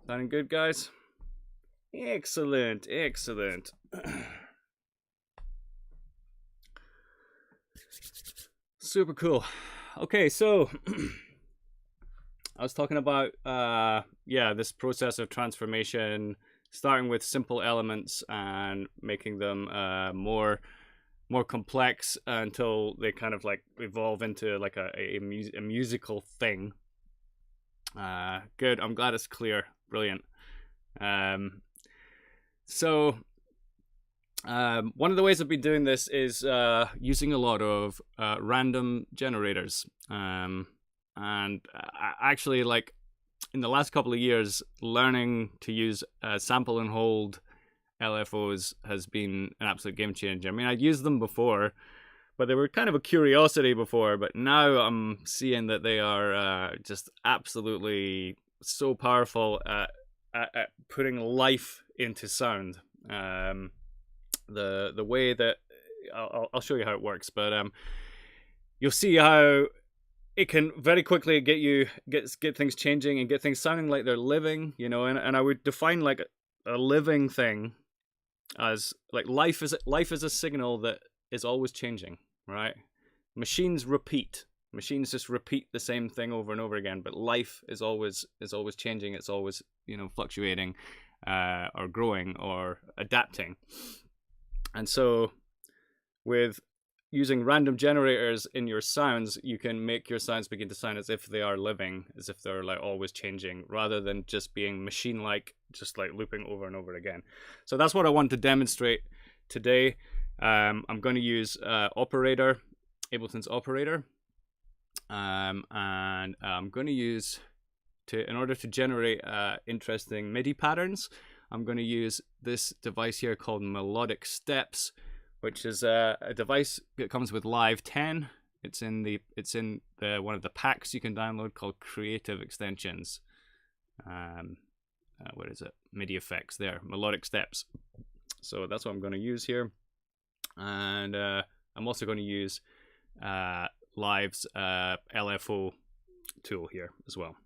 Sounding good, guys? Excellent, excellent. Super cool. Okay, so I was talking about this process of transformation, starting with simple elements and making them more complex until they kind of like evolve into like a musical thing. Good. I'm glad it's clear. Brilliant. One of the ways I've been doing this is using a lot of random generators. And actually, like in the last couple of years, learning to use sample and hold LFOs has been an absolute game changer. I mean, I'd used them before, but they were kind of a curiosity before. But now I'm seeing that they are just absolutely so powerful at putting life into sound. The way that I'll show you how it works, but you'll see how it can very quickly get things changing and get things sounding like they're living, you know. And I would define like a living thing as like life is a signal that is always changing, right? Machines just repeat the same thing over and over again, but life is always changing. It's always, you know, fluctuating or growing or adapting. And so with using random generators in your sounds, you can make your sounds begin to sound as if they are living, as if they're like always changing, rather than just being machine-like, just like looping over and over again. So that's what I want to demonstrate today. I'm going to use Ableton's operator, and I'm going to use in order to generate interesting MIDI patterns. I'm going to use this device here called Melodic Steps, which is a device that comes with Live 10. It's in one of the packs you can download called Creative Extensions. What is it? MIDI effects there, Melodic Steps. So that's what I'm going to use here, and I'm also going to use Live's LFO tool here as well.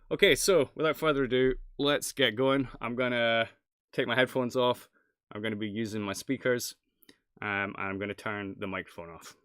Okay, so without further ado, let's get going. I'm gonna take my headphones off. I'm gonna be using my speakers, and I'm gonna turn the microphone off.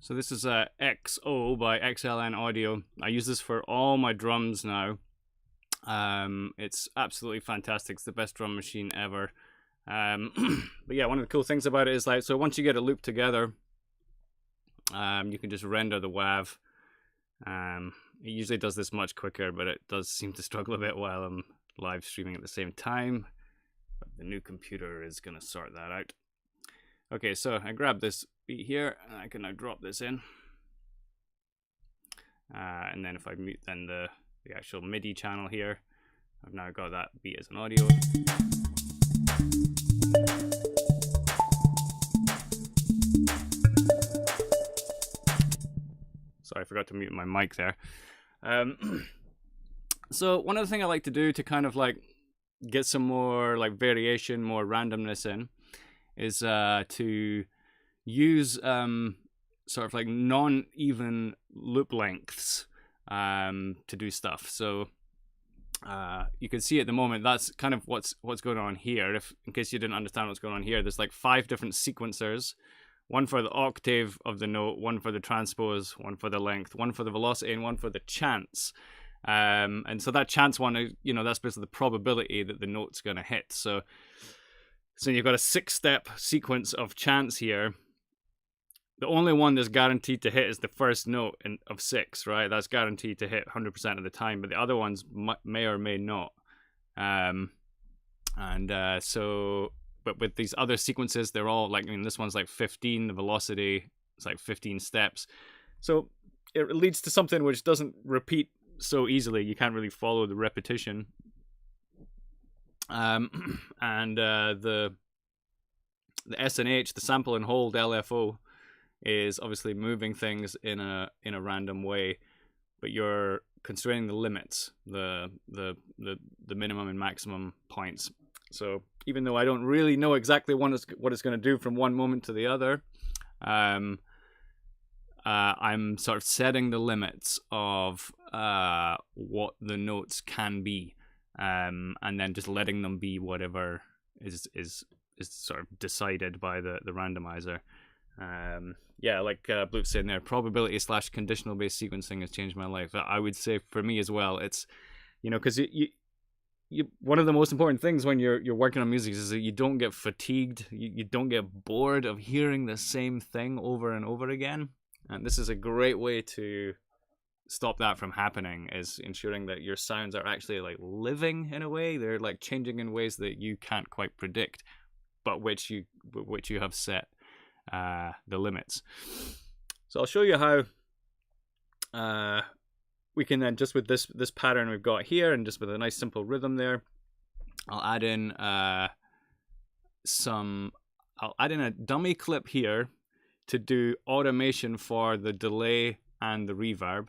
So this is a XO by XLN Audio. I use this for all my drums now. It's absolutely fantastic. It's the best drum machine ever. But yeah, one of the cool things about it is like, so once you get it looped together, you can just render the WAV. It usually does this much quicker, but it does seem to struggle a bit while I'm live streaming at the same time. But the new computer is going to sort that out. Okay, so I grab this beat here, and I can now drop this in. And then if I mute then the actual MIDI channel here, I've now got that beat as an audio. Sorry, I forgot to mute my mic there. So one other thing I like to do to kind of like get some more like variation, more randomness in, is to use sort of like non-even loop lengths to do stuff. So you can see at the moment that's kind of what's going on here. If in case you didn't understand what's going on here, there's like 5 different sequencers. One for the octave of the note, one for the transpose, one for the length, one for the velocity, and one for the chance. And so that chance one is, you know, that's basically the probability that the note's going to hit. So you've got a 6-step sequence of chance here. The only one that's guaranteed to hit is the first note of 6, right? That's guaranteed to hit 100% of the time, but the other ones may or may not. But with these other sequences, they're all like, I mean, this one's like 15, the velocity, it's like 15 steps. So it leads to something which doesn't repeat so easily. You can't really follow the repetition. The SNH, the sample and hold LFO, is obviously moving things in a random way, but you're constraining the limits, the minimum and maximum points. So even though I don't really know exactly what it's going to do from one moment to the other, I'm sort of setting the limits of what the notes can be, and then just letting them be whatever is sort of decided by the randomizer. Yeah, like Blute's saying there, probability / conditional based sequencing has changed my life. I would say for me as well, it's, you know, because you one of the most important things when you're working on music is that you don't get fatigued, you don't get bored of hearing the same thing over and over again. And this is a great way to stop that from happening, is ensuring that your sounds are actually like living in a way. They're like changing in ways that you can't quite predict, but which you have set the limits. So I'll show you how we can then, just with this pattern we've got here, and just with a nice simple rhythm there, I'll add in a dummy clip here to do automation for the delay and the reverb,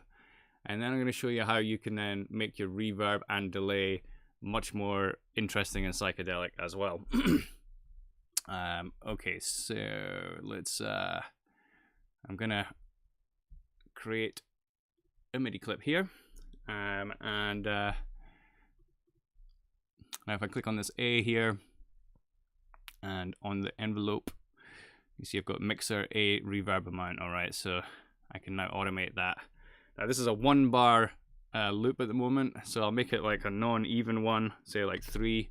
and then I'm going to show you how you can then make your reverb and delay much more interesting and psychedelic as well. Okay, so let's I'm gonna create a MIDI clip here, and now if I click on this A here and on the envelope, you see I've got mixer A reverb amount. All right, so I can now automate that. Now this is a 1-bar loop at the moment, so I'll make it like a non-even one, say like 3.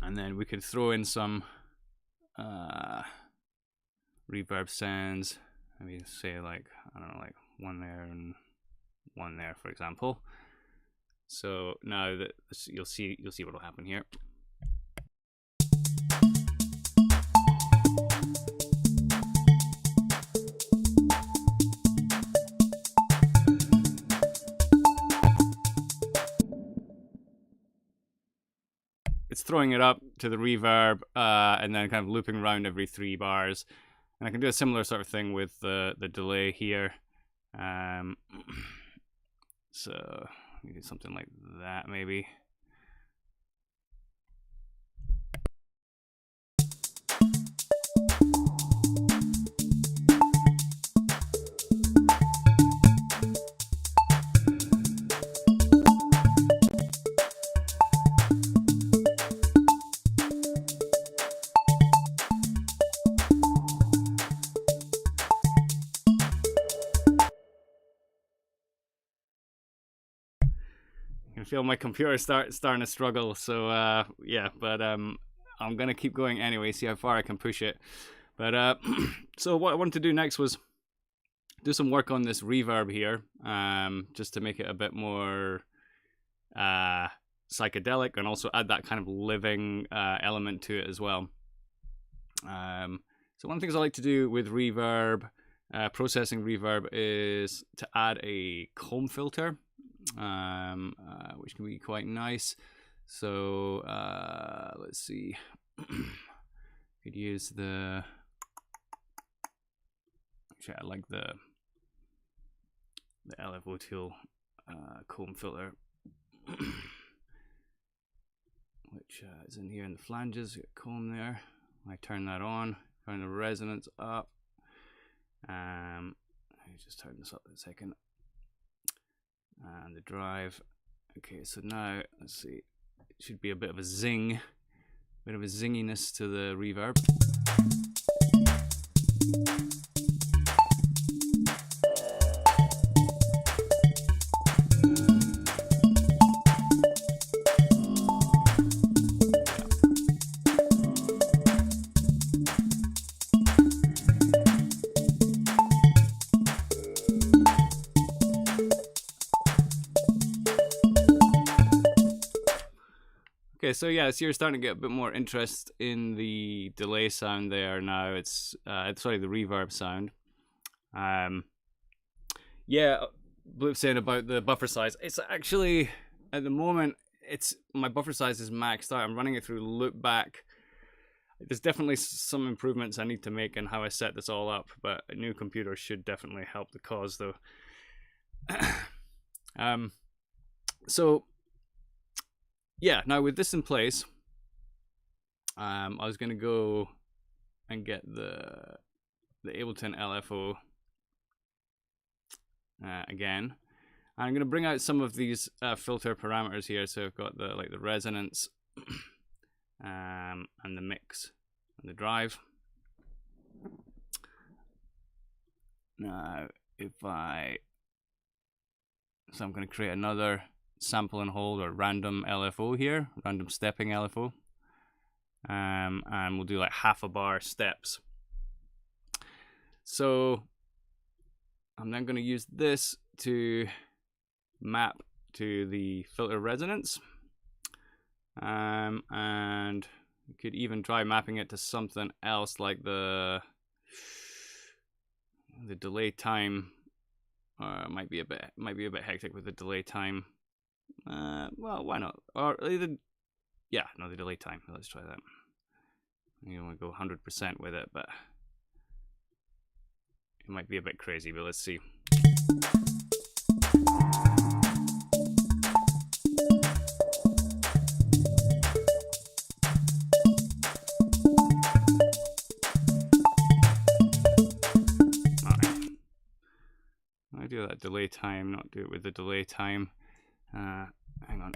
And then we could throw in some reverb sounds. Maybe say like, I don't know, like 1 there and 1 there, for example. So now that you'll see what will happen here. It's throwing it up to the reverb and then kind of looping around every 3 bars. And I can do a similar sort of thing with the delay here. So we do something like that maybe. feel my computer starting to struggle. So yeah, but I'm gonna keep going anyway. See how far I can push it. But so what I wanted to do next was do some work on this reverb here, just to make it a bit more psychedelic, and also add that kind of living element to it as well. So one of the things I like to do with reverb, processing reverb, is to add a comb filter, which can be quite nice. So let's see, could use the, actually I like the LFO tool comb filter, which is in here in the flanges. Got comb there. I turn that on, turn the resonance up. Let me just turn this up a second. And the drive. Okay, so now let's see. It should be a bit of a zing, bit of a zinginess to the reverb. Okay, so yeah, so you're starting to get a bit more interest in the delay sound there now. It's sorry, the reverb sound. Yeah, Bloop saying about the buffer size. It's actually, at the moment, my buffer size is maxed out. I'm running it through loopback. There's definitely some improvements I need to make in how I set this all up, but a new computer should definitely help the cause, though. So yeah, now with this in place, I was going to go and get the Ableton LFO again. And I'm going to bring out some of these filter parameters here. So I've got the resonance, and the mix and the drive. Now, so I'm going to create another sample and hold, or random LFO here, random stepping LFO, and we'll do like half a bar steps. So I'm then going to use this to map to the filter resonance, and you could even try mapping it to something else like the delay time. Might be a bit hectic with the delay time. Well, why not? Or either, yeah, no, the delay time. Let's try that. You don't want to go 100% with it, but it might be a bit crazy, but let's see. I do that delay time, not do it with the delay time. Hang on.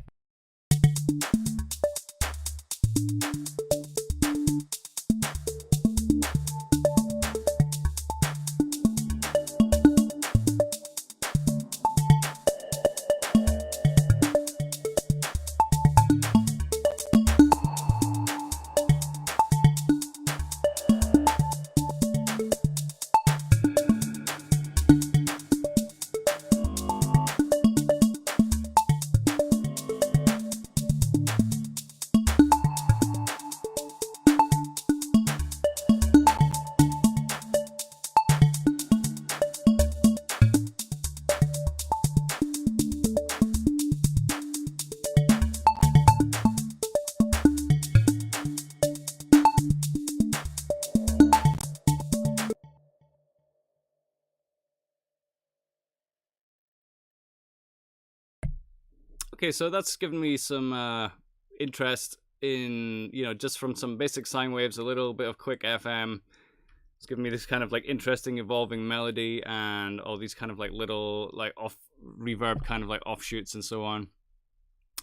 Okay, so that's given me some interest in, just from some basic sine waves, a little bit of quick FM. It's given me this kind of like interesting evolving melody, and all these kind of like little like off reverb kind of like offshoots and so on.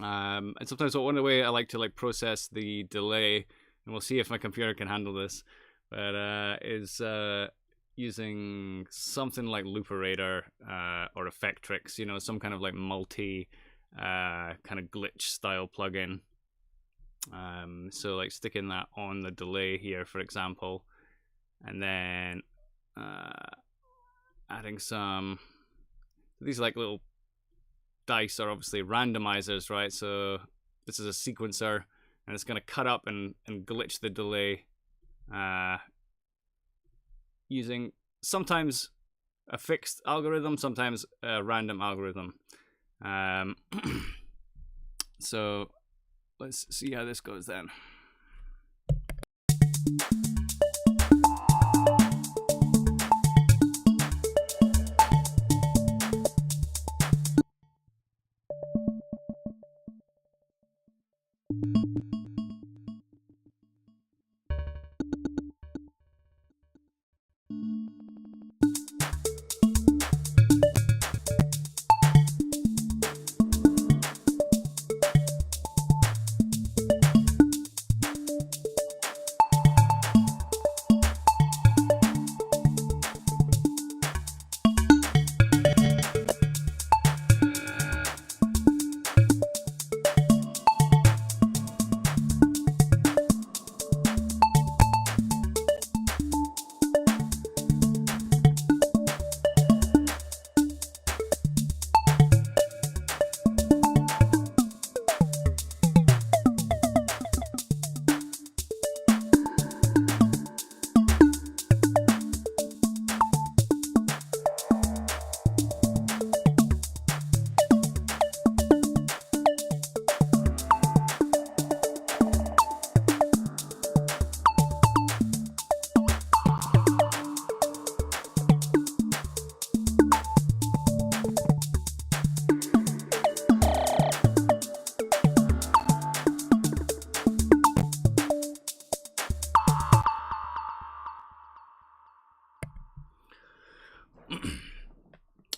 And sometimes one way I like to like process the delay, and we'll see if my computer can handle this, but is using something like Looperator or Effectrix, some kind of like multi kind of glitch style plugin. So like sticking that on the delay here, for example, and then adding some, these like little dice are obviously randomizers, right? So this is a sequencer, and it's going to cut up and glitch the delay using sometimes a fixed algorithm, sometimes a random algorithm. So let's see how this goes then.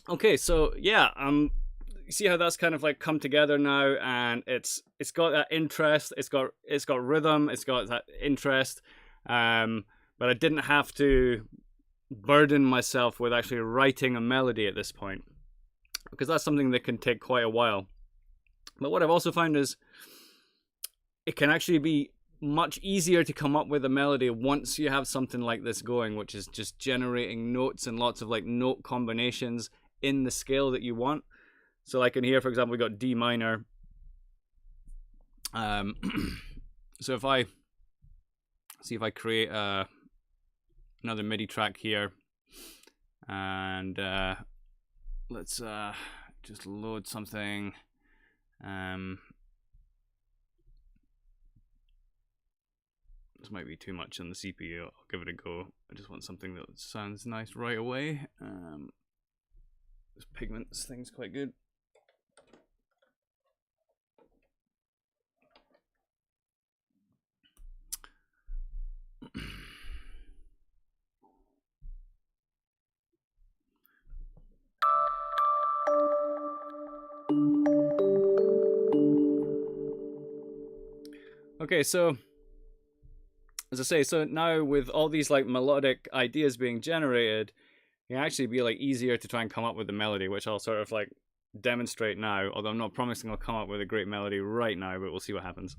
Okay, so yeah, see how that's kind of like come together now, and it's got that interest, it's got rhythm, it's got that interest, but I didn't have to burden myself with actually writing a melody at this point, because that's something that can take quite a while. But what I've also found is it can actually be much easier to come up with a melody once you have something like this going, which is just generating notes and lots of like note combinations in the scale that you want. So like in here, for example, we got D minor. So if I create another MIDI track here, and let's just load something. This might be too much on the CPU. I'll give it a go. I just want something that sounds nice right away. This Pigments thing's quite good. Okay, so as I say, so now with all these like melodic ideas being generated, it can actually be like easier to try and come up with a melody, which I'll sort of like demonstrate now, although I'm not promising I'll come up with a great melody right now, but we'll see what happens.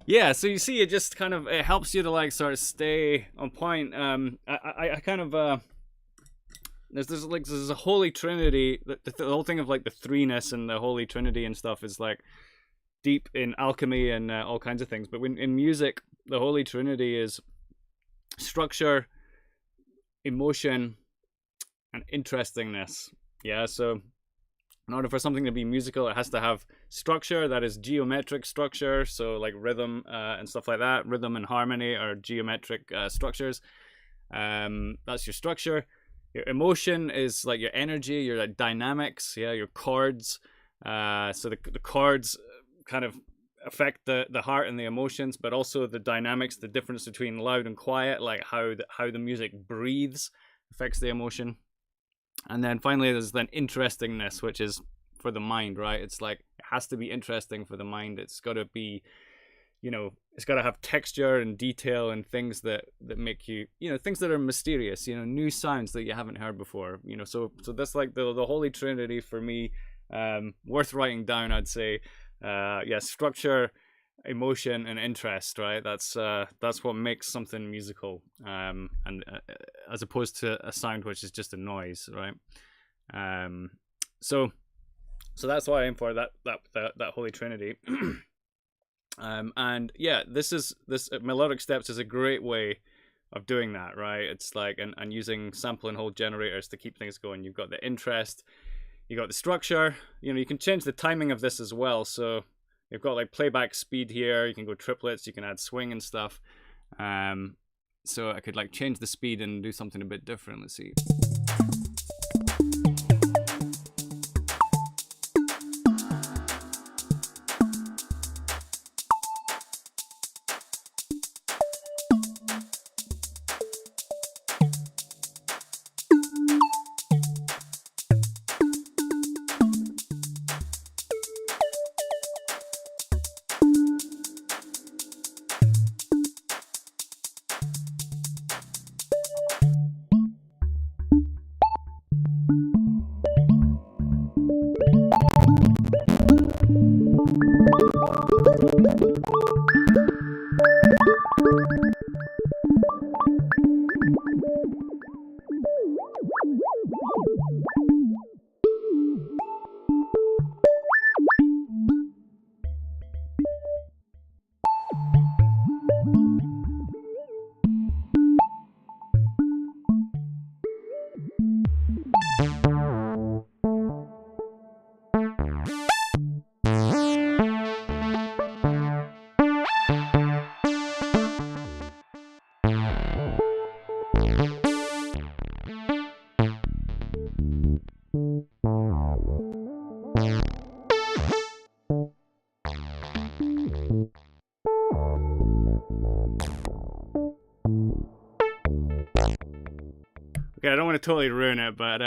Yeah, so you see, it just kind of, it helps you to like sort of stay on point. I kind of there's a holy trinity. The whole thing of like the threeness and the holy trinity and stuff is like deep in alchemy and all kinds of things. But when in music, the holy trinity is structure, emotion, and interestingness. Yeah, so In order for something to be musical, it has to have structure, that is geometric structure, so like rhythm and stuff like that. Rhythm and harmony are geometric structures. That's your structure. Your emotion is like your energy, your like dynamics, yeah, your chords. So the chords kind of affect the heart and the emotions, but also the dynamics, the difference between loud and quiet, like how the music breathes affects the emotion. And then finally there's then interestingness, which is for the mind, right? It's like it has to be interesting for the mind. It's got to be, you know, it's got to have texture and detail and things that make you, you know, things that are mysterious, you know, new sounds that you haven't heard before, you know. So that's like the holy trinity for me, worth writing down, I'd say. Yeah, structure, emotion, and interest, right? That's what makes something musical, and as opposed to a sound which is just a noise, right? So that's what I aim for, that holy trinity. And yeah, this melodic steps is a great way of doing that, right? It's like and using sample and hold generators to keep things going. You've got the interest, you got the structure, you know, you can change the timing of this as well. So you've got like playback speed here, you can go triplets, you can add swing and stuff. So I could like change the speed and do something a bit different. Let's see. Okay, I don't want to totally ruin it, but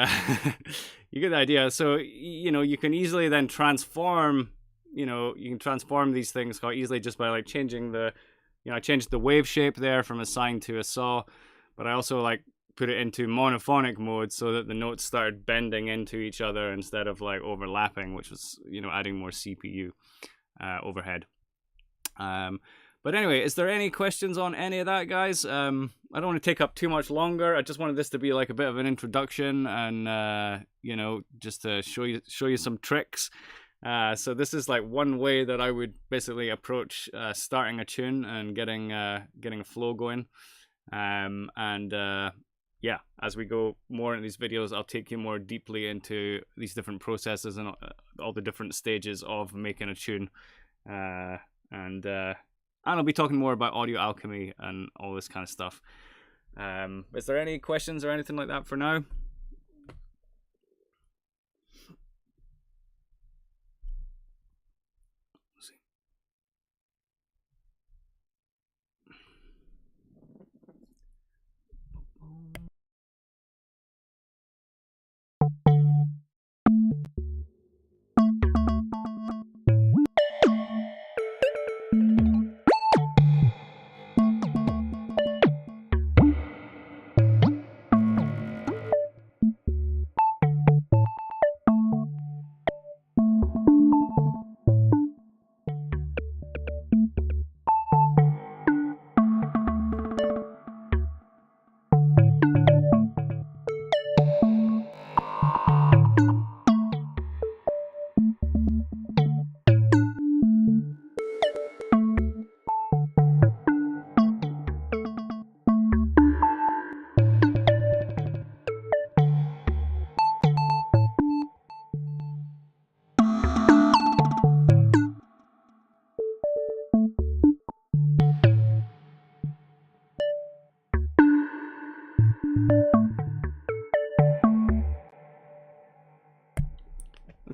you get the idea. So, you know, you can easily then transform, you know, you can transform these things quite easily just by like changing the, you know, I changed the wave shape there from a sine to a saw, but I also like put it into monophonic mode so that the notes started bending into each other instead of like overlapping, which was, you know, adding more CPU overhead. But anyway, is there any questions on any of that, guys? I don't want to take up too much longer. I just wanted this to be like a bit of an introduction and, you know, just to show you some tricks. So this is like one way that I would basically approach starting a tune and getting a flow going. Yeah, as we go more in these videos, I'll take you more deeply into these different processes and all the different stages of making a tune. And I'll be talking more about audio alchemy and all this kind of stuff. Is there any questions or anything like that for now? Let's see.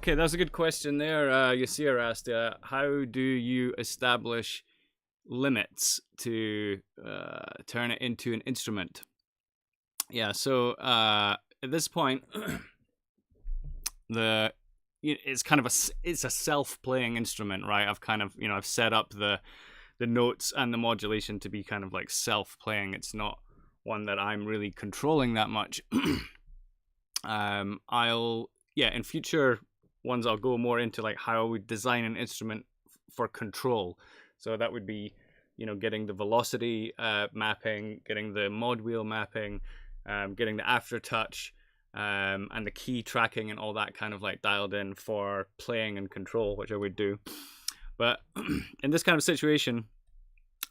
Okay, that's a good question there. Yasir asked, how do you establish limits to turn it into an instrument? Yeah, so at this point, it's kind of it's a self-playing instrument, right? I've kind of, I've set up the notes and the modulation to be kind of like self-playing. It's not one that I'm really controlling that much. In future ones I'll go more into like how I would design an instrument for control. So that would be, getting the velocity mapping, getting the mod wheel mapping, getting the aftertouch, and the key tracking and all that kind of like dialed in for playing and control, which I would do. But in this kind of situation,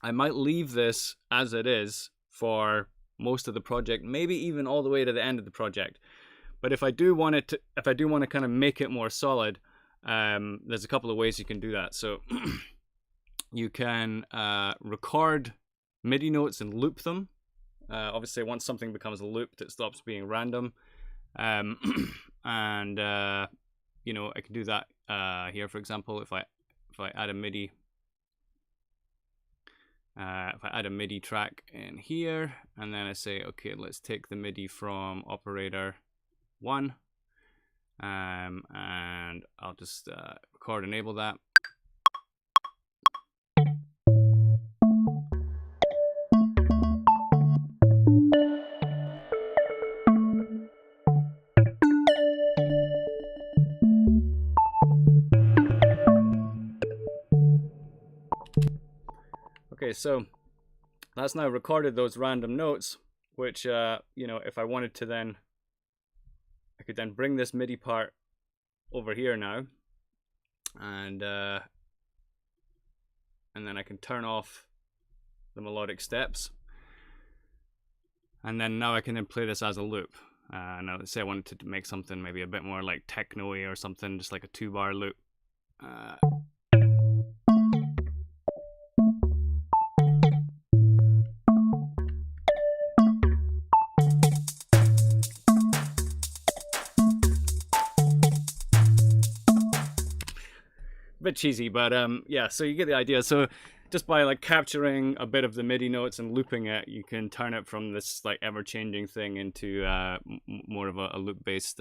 I might leave this as it is for most of the project, maybe even all the way to the end of the project. But if I do want to kind of make it more solid, there's a couple of ways you can do that. So you can record MIDI notes and loop them. Obviously, once something becomes looped, it stops being random. I can do that here, for example, if I add a MIDI. If I add a MIDI track in here, and then I say, okay, let's take the MIDI from operator 1, and I'll just record enable that. Okay, so that's now recorded those random notes, which, if I wanted to then, I could then bring this MIDI part over here now, and then I can turn off the melodic steps, and then now I can then play this as a loop. Now let's say I wanted to make something maybe a bit more like techno-y or something, just like a 2-bar loop. Bit cheesy, but yeah, so you get the idea. So just by like capturing a bit of the MIDI notes and looping it, you can turn it from this like ever-changing thing into more of a loop-based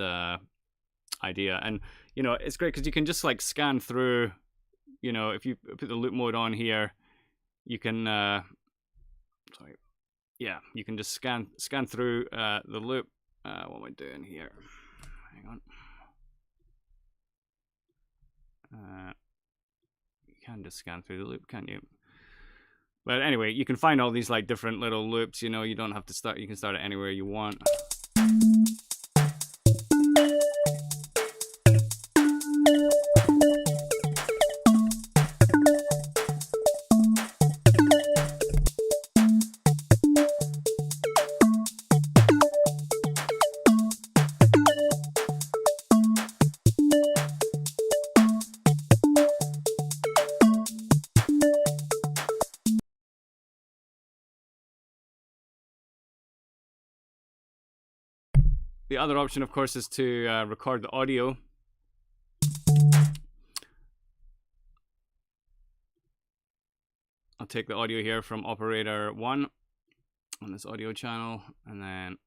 idea. And it's great because you can just like scan through. If you put the loop mode on here, you can you can just scan through the loop. What am I doing here? Hang on. You can just scan through the loop, can't you? But anyway, you can find all these like different little loops. You don't have to start. You can start it anywhere you want. The other option, of course, is to record the audio. I'll take the audio here from operator 1 on this audio channel, and then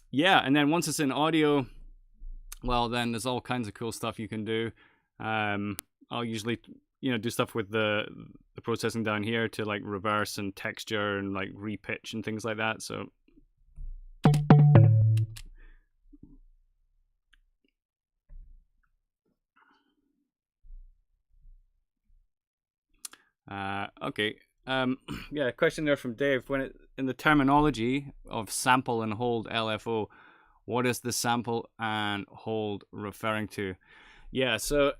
yeah, and then once it's in audio, well, then there's all kinds of cool stuff you can do. I'll usually, do stuff with the processing down here to like reverse and texture and like repitch and things like that. So okay. Yeah, question there from Dave. When in the terminology of sample and hold LFO, what is the sample and hold referring to? Yeah, so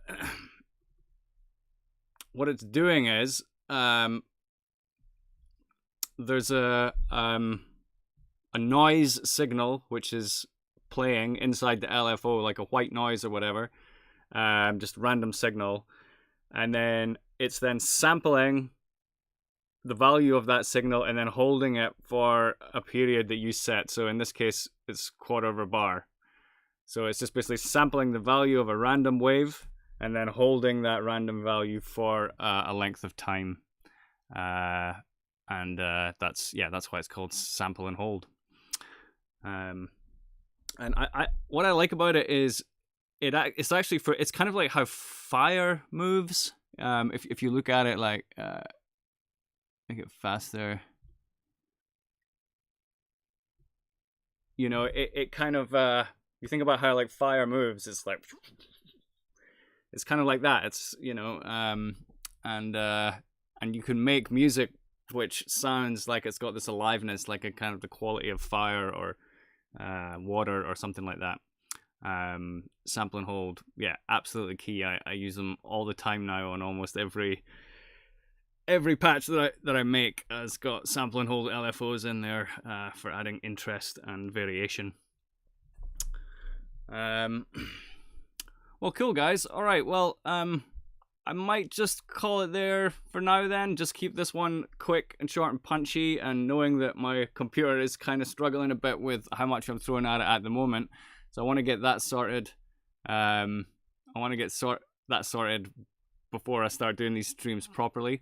what it's doing is there's a noise signal which is playing inside the LFO, like a white noise or whatever, just random signal, and then it's then sampling the value of that signal and then holding it for a period that you set. So in this case, it's quarter of a bar. So it's just basically sampling the value of a random wave and then holding that random value for a length of time. And that's why it's called sample and hold. And I what I like about it is it's actually it's kind of like how fire moves. If you look at it like make it faster, you know, it kind of you think about how like fire moves, it's like it's kind of like that. It's, you know, and you can make music which sounds like it's got this aliveness, like a kind of the quality of fire or water or something like that. Sample and hold, yeah, absolutely key. I use them all the time now on almost every patch that I make has got sample and hold LFOs in there for adding interest and variation. Well, cool guys. All right, well, I might just call it there for now then. Just keep this one quick and short and punchy, and knowing that my computer is kind of struggling a bit with how much I'm throwing at it at the moment. So I want to get that sorted. I want to get that sorted before I start doing these streams properly.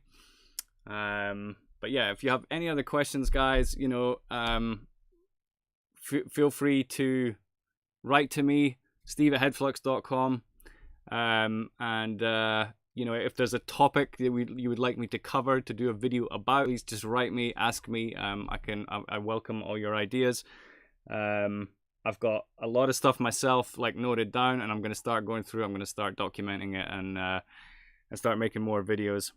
But yeah, if you have any other questions, guys, you know, feel free to write to me, steve@headflux.com. You know, if there's a topic that you would like me to cover, to do a video about, please just write me, ask me. I welcome all your ideas. I've got a lot of stuff myself like noted down, and I'm going to start going through. I'm going to start documenting it and start making more videos.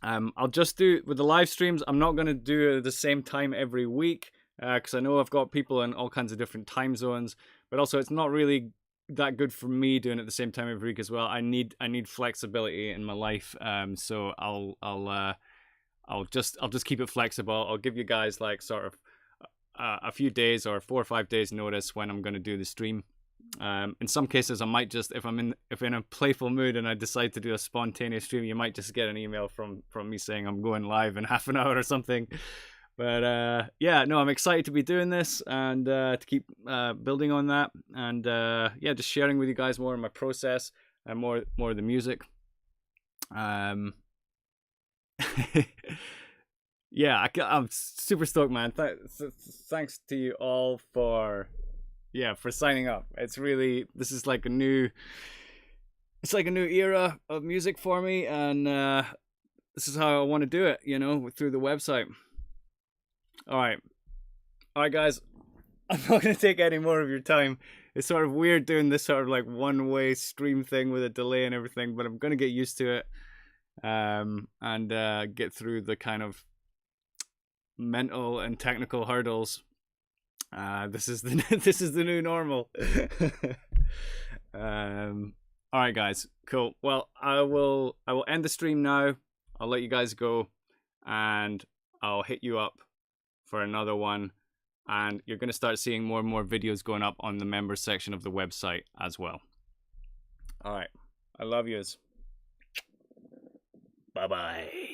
I'll just do with the live streams. I'm not going to do it at the same time every week because I know I've got people in all kinds of different time zones, but also it's not really that good for me doing it at the same time every week as well. I need flexibility in my life. So I'll just keep it flexible. I'll give you guys like sort of a few days or 4 or 5 days notice when I'm going to do the stream. In some cases, I might just, if in a playful mood and I decide to do a spontaneous stream, you might just get an email from me saying I'm going live in half an hour or something. But yeah, no, I'm excited to be doing this and to keep building on that, and yeah, just sharing with you guys more of my process and more of the music. Yeah, I'm super stoked, man. Thanks to you all for signing up. It's really, this is like a new era of music for me, and this is how I want to do it, you know, through the website. All right, guys. I'm not going to take any more of your time. It's sort of weird doing this sort of like one-way stream thing with a delay and everything, but I'm going to get used to it, and get through the kind of mental and technical hurdles. This is the new normal. All right, guys, cool. Well, I will end the stream now. I'll let you guys go, and I'll hit you up for another one, and you're going to start seeing more and more videos going up on the members section of the website as well. All right, I love yous. Bye bye.